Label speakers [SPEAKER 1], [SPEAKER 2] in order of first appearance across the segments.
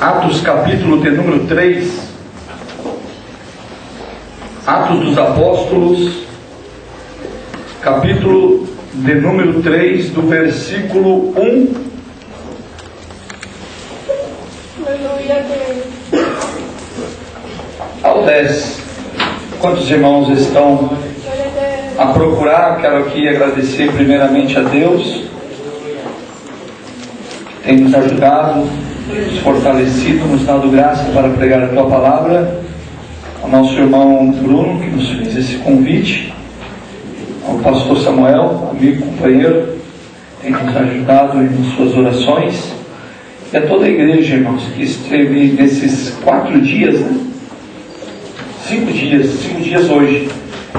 [SPEAKER 1] Atos capítulo de número 3, Atos dos Apóstolos, capítulo de número 3, do versículo 1 ao 10. Quantos irmãos estão a procurar? Quero aqui agradecer primeiramente a Deus, que tem nos ajudado, nos fortalecido, nos dado graça para pregar a Tua Palavra, ao nosso irmão Bruno, que nos fez esse convite, ao pastor Samuel, amigo, companheiro, tem nos ajudado em suas orações, e a toda a igreja, irmãos, que esteve nesses 4 dias, 5 dias hoje,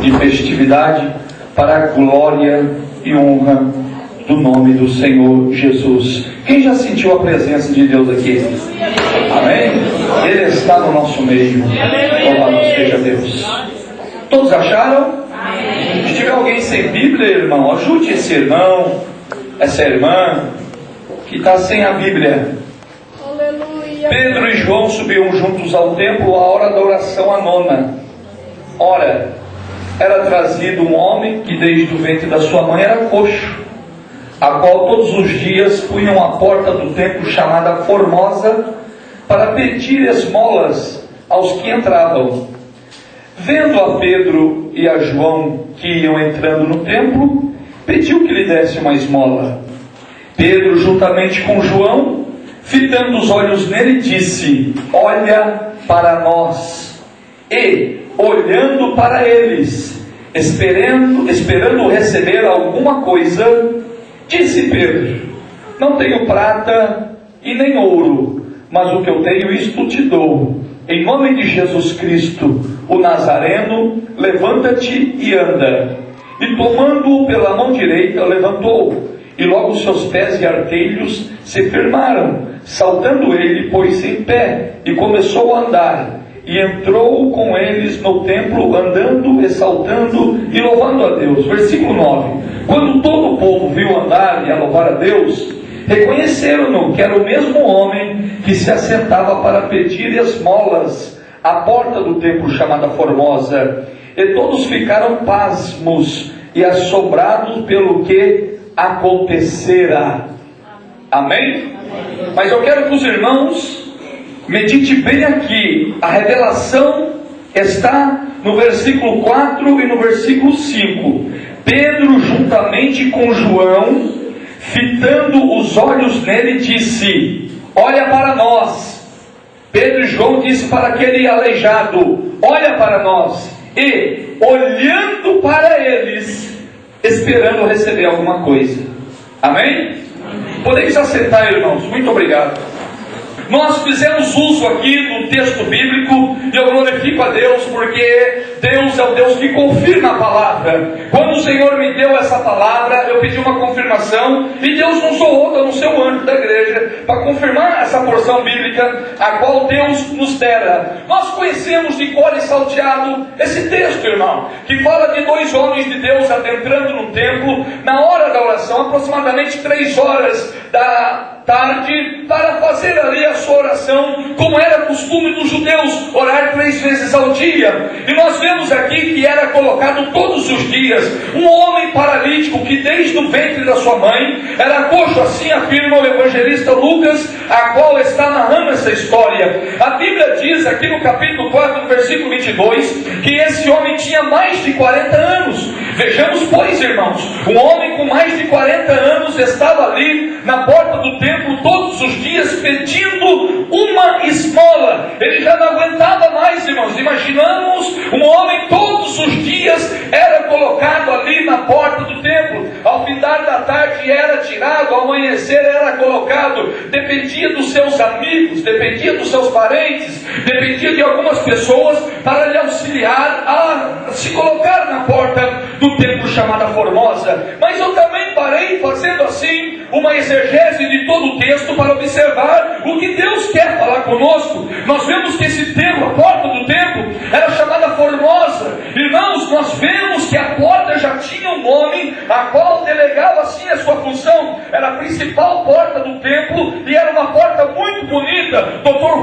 [SPEAKER 1] de festividade, para a glória e honra do nome do Senhor Jesus. Quem já sentiu a presença de Deus aqui? Amém? Ele está no nosso meio. Louvado seja Deus. Todos acharam? Amém. Se tiver alguém sem Bíblia, irmão, ajude esse irmão, essa irmã que está sem a Bíblia. Aleluia. Pedro e João subiam juntos ao templo à hora da oração, a 9ª. Ora, era trazido um homem que desde o ventre da sua mãe era coxo, a qual todos os dias punham à porta do templo chamada Formosa, para pedir esmolas aos que entravam. Vendo a Pedro e a João que iam entrando no templo, pediu que lhe desse uma esmola. Pedro, juntamente com João, fitando os olhos nele, disse: olha para nós. E, olhando para eles, esperando receber alguma coisa, disse Pedro: não tenho prata e nem ouro, mas o que eu tenho, isto te dou. Em nome de Jesus Cristo, o Nazareno, levanta-te e anda. E tomando-o pela mão direita, levantou, e logo seus pés e artelhos se firmaram. Saltando ele, pôs-se em pé, e começou a andar. E entrou com eles no templo, andando, exaltando e louvando a Deus. Versículo 9. Quando todo o povo viu andar e a louvar a Deus, reconheceram-no que era o mesmo homem que se assentava para pedir esmolas à porta do templo chamada Formosa. E todos ficaram pasmos e assombrados pelo que acontecera. Amém? Mas eu quero que os irmãos medite bem aqui. A revelação está no versículo 4 e no versículo 5. Pedro, juntamente com João, fitando os olhos nele, disse: olha para nós. Pedro e João disse para aquele aleijado: olha para nós. E, olhando para eles, esperando receber alguma coisa. Amém? Podemos assentar, irmãos. Muito obrigado. Nós fizemos uso aqui do texto bíblico, e eu glorifico a Deus, porque Deus é o Deus que confirma a palavra. Quando o Senhor me deu essa palavra, eu pedi uma confirmação, e Deus não sou outro, a não ser o anjo da igreja, para confirmar essa porção bíblica, a qual Deus nos dera. Nós conhecemos de cor e salteado esse texto, irmão, que fala de 2 homens de Deus adentrando no templo, na hora da oração, aproximadamente 3 horas da tarde, para fazer ali a sua oração, como era costume dos judeus, orar 3 vezes ao dia. E nós vemos aqui que era colocado todos os dias um homem paralítico que desde o ventre da sua mãe era coxo, assim afirma o evangelista Lucas, a qual está narrando essa história. A Bíblia diz aqui no capítulo 4, versículo 22, que esse homem tinha mais de 40 anos. Vejamos, pois, irmãos, um homem com mais de 40 anos estava ali na porta do templo todos os dias pedindo uma esmola. Ele já não aguentava mais, irmãos. Imaginamos um homem todos os dias era colocado ali na porta do templo. Ao findar da tarde era tirado, ao amanhecer era colocado. Dependia dos seus amigos, dependia dos seus parentes, dependia de algumas pessoas para lhe auxiliar a se colocar na porta do templo chamada Formosa. Mas eu também parei fazendo assim uma exegese de todo o texto para observar o que Deus quer falar conosco. Nós vemos que esse templo, a porta do templo, era chamada Formosa. Irmãos, nós vemos que a porta já tinha um nome, a qual delegava assim a sua função. Era a principal porta do templo e era uma porta muito bonita.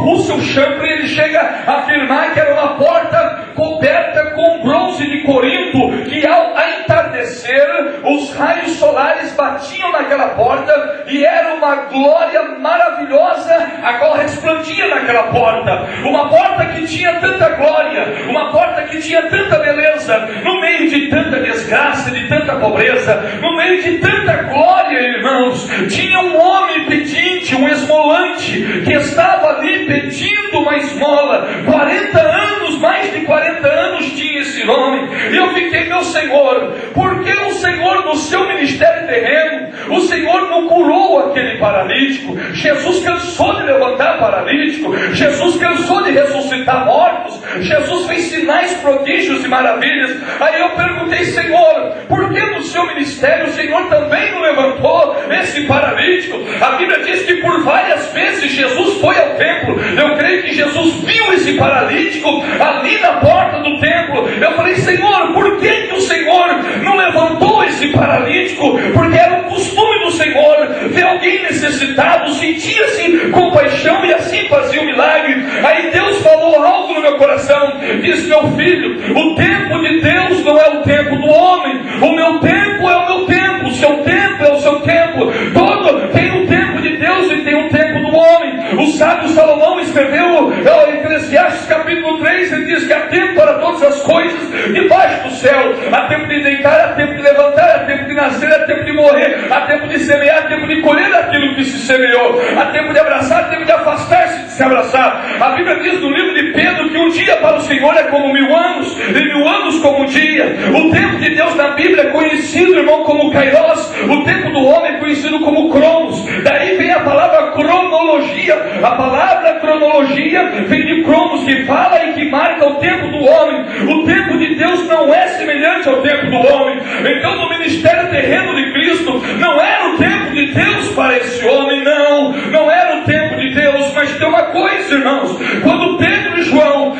[SPEAKER 1] Russell Shapiro, ele chega a afirmar que era uma porta coberta com bronze de Corinto, que ao entardecer os raios solares batiam naquela porta e era uma glória maravilhosa a qual resplandia naquela porta. Uma porta que tinha tanta glória, uma porta que tinha tanta beleza, no meio de tanta desgraça, de tanta pobreza, no meio de tanta glória, irmãos, tinha um homem pedinte, um esmolante, que estava ali pedindo uma esmola. 40 anos, mais de 40 anos tinha esse homem. E eu fiquei, meu Senhor, por que o Senhor no seu ministério terreno, o Senhor não curou aquele paralítico? Jesus cansou de levantar paralítico, Jesus cansou de ressuscitar mortos, Jesus fez sinais, prodígios e maravilhas. Aí eu perguntei, Senhor, por que no seu ministério o Senhor também não levantou esse paralítico? A Bíblia diz que por várias vezes Jesus foi ao templo. Eu creio que Jesus viu esse paralítico ali na porta do templo. Eu falei, Senhor, por que o Senhor não levantou esse paralítico? Porque era o costume do Senhor ver alguém necessitado, sentia-se compaixão e assim fazia o milagre. Aí Deus falou algo no meu coração, disse, meu filho, o tempo de Deus não é o tempo do homem, o meu tempo é o meu tempo, o seu tempo é o seu tempo. Todo tem um tempo de Deus e tem um tempo do homem. O sábio Salomão escreveu Eclesiastes capítulo 3, ele diz que há tempo para todas as coisas debaixo do céu. Há tempo de deitar, há tempo de levantar, há tempo de nascer, há tempo de morrer, há tempo de semear, há tempo de colher aquilo que se semeou, há tempo de abraçar, há tempo de afastar-se de se abraçar. A Bíblia diz no livro de Pedro que um dia para o Senhor é como 1000 anos, e 1000 anos como um dia. O tempo de Deus na Bíblia é conhecido, irmão, como Kairos. O tempo do homem é conhecido como Cronos. Daí vem a palavra cronologia. A palavra cronologia vem de Cronos, que fala e que marca o tempo do homem. O tempo de Deus não é semelhante ao tempo do homem. Então no ministério terreno de Cristo não era o tempo de Deus para esse homem, não era o tempo de Deus. Mas tem uma coisa, irmãos, quando Pedro e João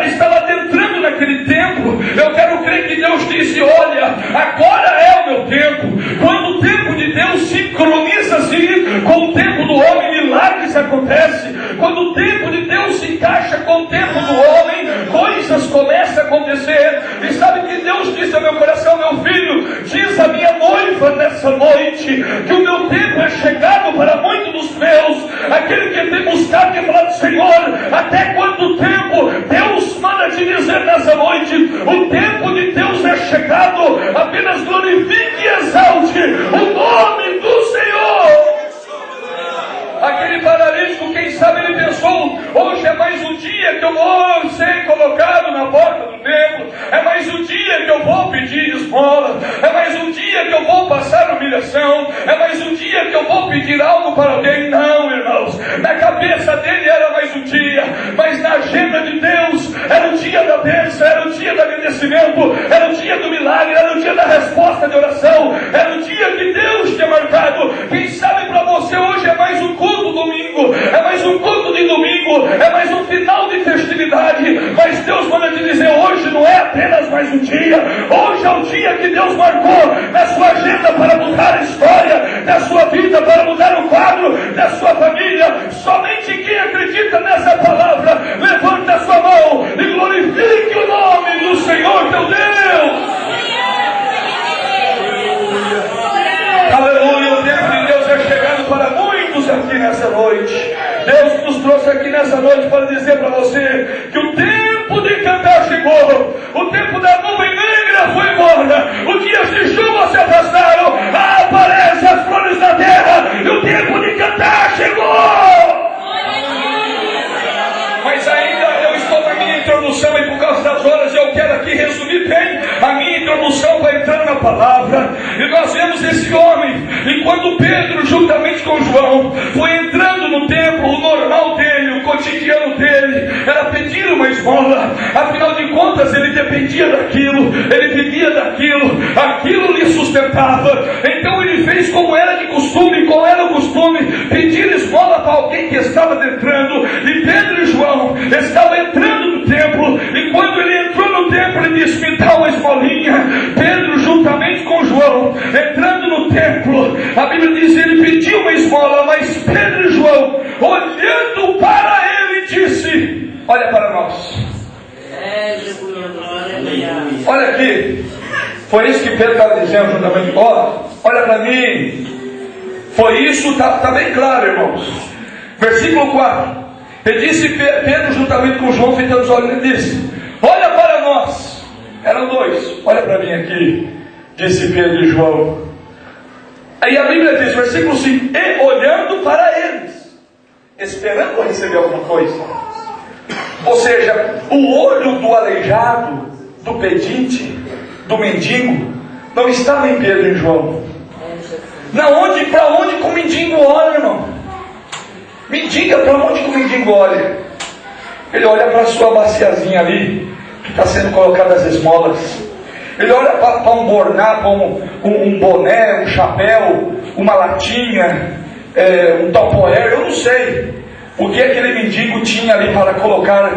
[SPEAKER 1] estavam adentrando naquele templo, eu quero crer que Deus disse, olha, agora é o meu tempo. Quando o tempo de Deus sincroniza-se com o tempo do homem, milagres acontecem. Quando o tempo de Deus se encaixa com o tempo do homem, coisas começam a acontecer. E sabe que Deus disse ao meu coração, meu filho, diz a minha noiva nessa noite, que o meu tempo é chegado para muitos dos meus. Aquele que tem buscado e falado, Senhor, até quanto tempo? Deus manda te dizer nessa noite, o tempo de Deus é chegado. Apenas glorifique e exalte o nome do Senhor. Aquele paralítico, quem sabe ele pensou, hoje é mais um dia que eu vou ser colocado na porta do templo, é mais um dia que eu vou pedir esmola, é mais um dia que eu vou passar humilhação, é mais um dia que eu vou pedir algo para alguém. Não, irmãos, na cabeça dele era mais um dia, mas na agenda de Deus era o dia da bênção, era o dia do agradecimento, era o dia do milagre, era o dia da resposta de oração, era o dia que Deus tinha marcado. Quem sabe para você hoje é mais um culto domingo, é mais um culto de domingo, é mais um final de festividade, mas Deus manda te dizer, hoje não é apenas mais um dia, hoje é o dia que Deus marcou na sua agenda para mudar a história da sua vida, para mudar o quadro da sua família. Somente quem acredita nessa palavra, levanta a sua mão e glorifique o nome do Senhor teu Deus. Aleluia, o tempo de Deus é chegado para muitos aqui nessa noite. Deus nos trouxe aqui nessa noite para dizer para você que o tempo de cantar chegou, o tempo da nuvem negra foi embora, os dias de chuva se afastaram, aparecem as flores da terra e o tempo de cantar chegou. Mas ainda eu estou na minha introdução e por causa das horas eu quero aqui resumir bem a minha introdução para entrar na palavra. E nós vemos esse homem, e quando Pedro juntamente com João foi entrando no templo, o normal dele, o cotidiano dele era pedir uma esmola. Afinal de contas ele dependia daquilo, ele vivia daquilo, aquilo lhe sustentava. Então ele fez como era de costume. Qual era o costume? Pedir esmola para alguém que estava adentrando. E Pedro e João estavam entrando no templo, e quando ele entrou no templo ele disse, me dá uma esmolinha. Pedro juntamente com João entrando no templo, a Bíblia diz, ele pediu uma esmola, mas Pedro e João olhando para ele olha para nós. Olha aqui. Foi isso que Pedro estava dizendo juntamente. Olha para mim. Foi isso, está bem claro, irmãos. Versículo 4. Ele disse, Pedro juntamente com João, fitando os olhos, ele disse: olha para nós. Eram dois. Olha para mim aqui, disse Pedro e João. Aí a Bíblia diz, versículo 5: e olhando para eles, esperando receber alguma coisa. Ou seja, o olho do aleijado, do pedinte, do mendigo, não estava em Pedro e João. Para onde que o mendigo olha, irmão? Me diga para onde que o mendigo olha. Ele olha para a sua baciazinha ali, que está sendo colocada as esmolas. Ele olha para um borná, para um boné, um chapéu, uma latinha, um topoer, eu não sei o que aquele mendigo tinha ali para colocar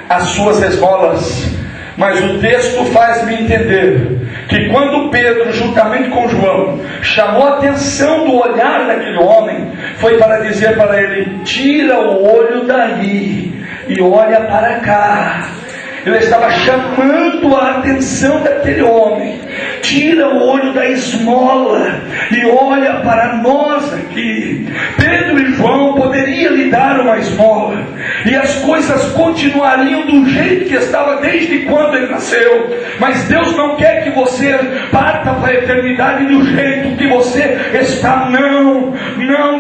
[SPEAKER 1] as suas esmolas. Mas o texto faz-me entender que quando Pedro, juntamente com João, chamou a atenção do olhar daquele homem, foi para dizer para ele: tira o olho daí e olha para cá. Ele estava chamando a atenção daquele homem. Tira o olho da esmola e olha para nós aqui. Pedro e João poderiam lhe dar uma esmola e as coisas continuariam do jeito que estava desde quando ele nasceu. Mas Deus não quer que você parta para a eternidade do jeito que você está. Não,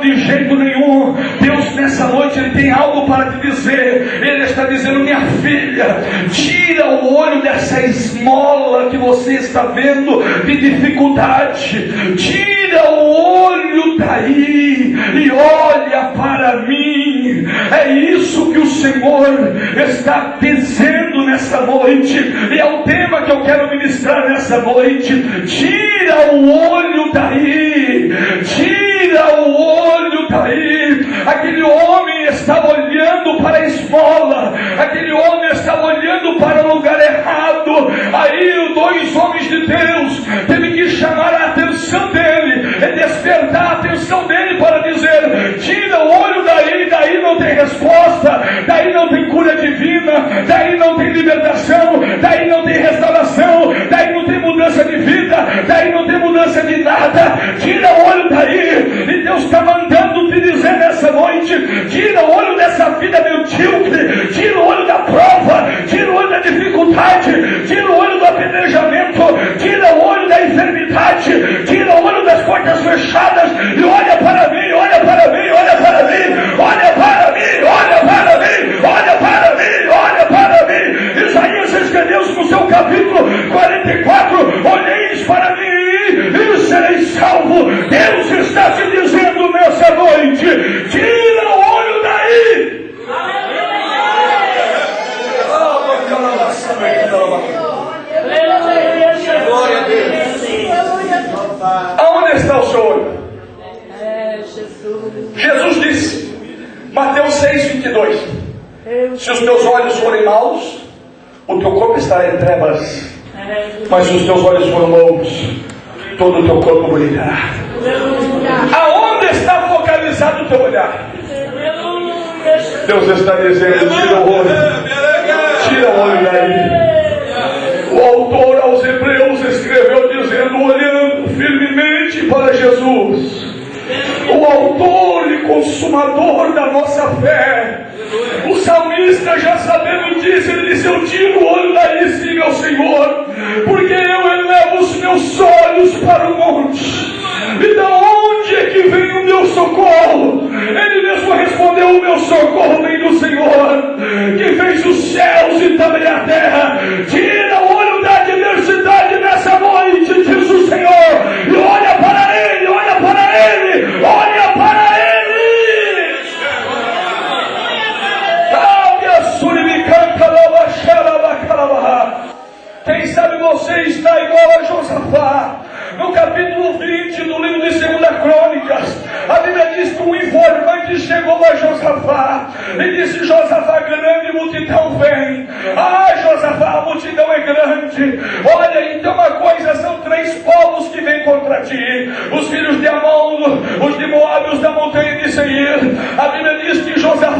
[SPEAKER 1] de jeito nenhum. Deus nessa noite Ele tem algo para te dizer. Ele está dizendo: minha filha, tira o olho dessa esmola que você está vendo de dificuldade. Tira o olho daí e olha para mim. É isso que o Senhor está dizendo nessa noite. E é o tema que eu quero ministrar nessa noite. Tira o olho daí. Tira o olho daí. Aquele homem estava olhando para a esmola. Aquele homem estava olhando para o lugar errado. Aí dois homens de Deus teve que chamar a atenção dele, despertar a atenção dele para dizer: tira o olho daí. Daí não tem resposta, daí não tem cura divina, daí não tem libertação, daí não tem restauração, daí não tem mudança de vida, daí não tem mudança de nada. Tira o olho daí. E Deus está mandando te dizer nessa noite: tira o olho dessa vida medíocre, tira o olho da prova, tira o olho da dificuldade, tira o olho do apedrejamento, tira o olho da enfermidade, tira o olho das portas fechadas e olha para mim, olha para mim, olha para mim, olha para mim, olha para mim, olha para mim, olha para mim. Isaías escreveu no seu capítulo 44: olheis para mim e sereis salvo. Deus está te dizendo nessa noite: tira o olho daí.
[SPEAKER 2] Glória a Deus.
[SPEAKER 1] Aonde está o seu olho? Jesus disse, Mateus 6:22: se os teus olhos forem maus, o teu corpo estará em trevas, mas se os teus olhos forem bons, todo o teu corpo brilhará. Aonde está focalizado o teu olhar? Deus está dizendo: tira o olho. Tira o olho daí. O autor aos Hebreus escreveu dizendo: olhando firmemente para Jesus, o autor e consumador da nossa fé. O salmista, já sabendo disso, ele disse: eu tiro o olho daí, sim, meu Senhor, porque eu elevo os meus olhos para o monte. E da onde é que vem o meu socorro? Ele mesmo respondeu: o meu socorro vem do Senhor, que fez os céus e também a terra. Tira o olho da adversidade nessa noite, diz o Senhor, e olha para Ele, olha para Ele, olha para Ele. Quem sabe você está igual a Josafá. No capítulo 20 do livro de 2 Crônicas, a Bíblia diz que um informante chegou a Josafá e disse: Josafá, grande multidão vem. Ah, Josafá, a multidão é grande. Olha, então uma coisa, são 3 povos que vêm contra ti: os filhos de Amon, os de Moabe, os da montanha de Seir. A Bíblia diz que Josafá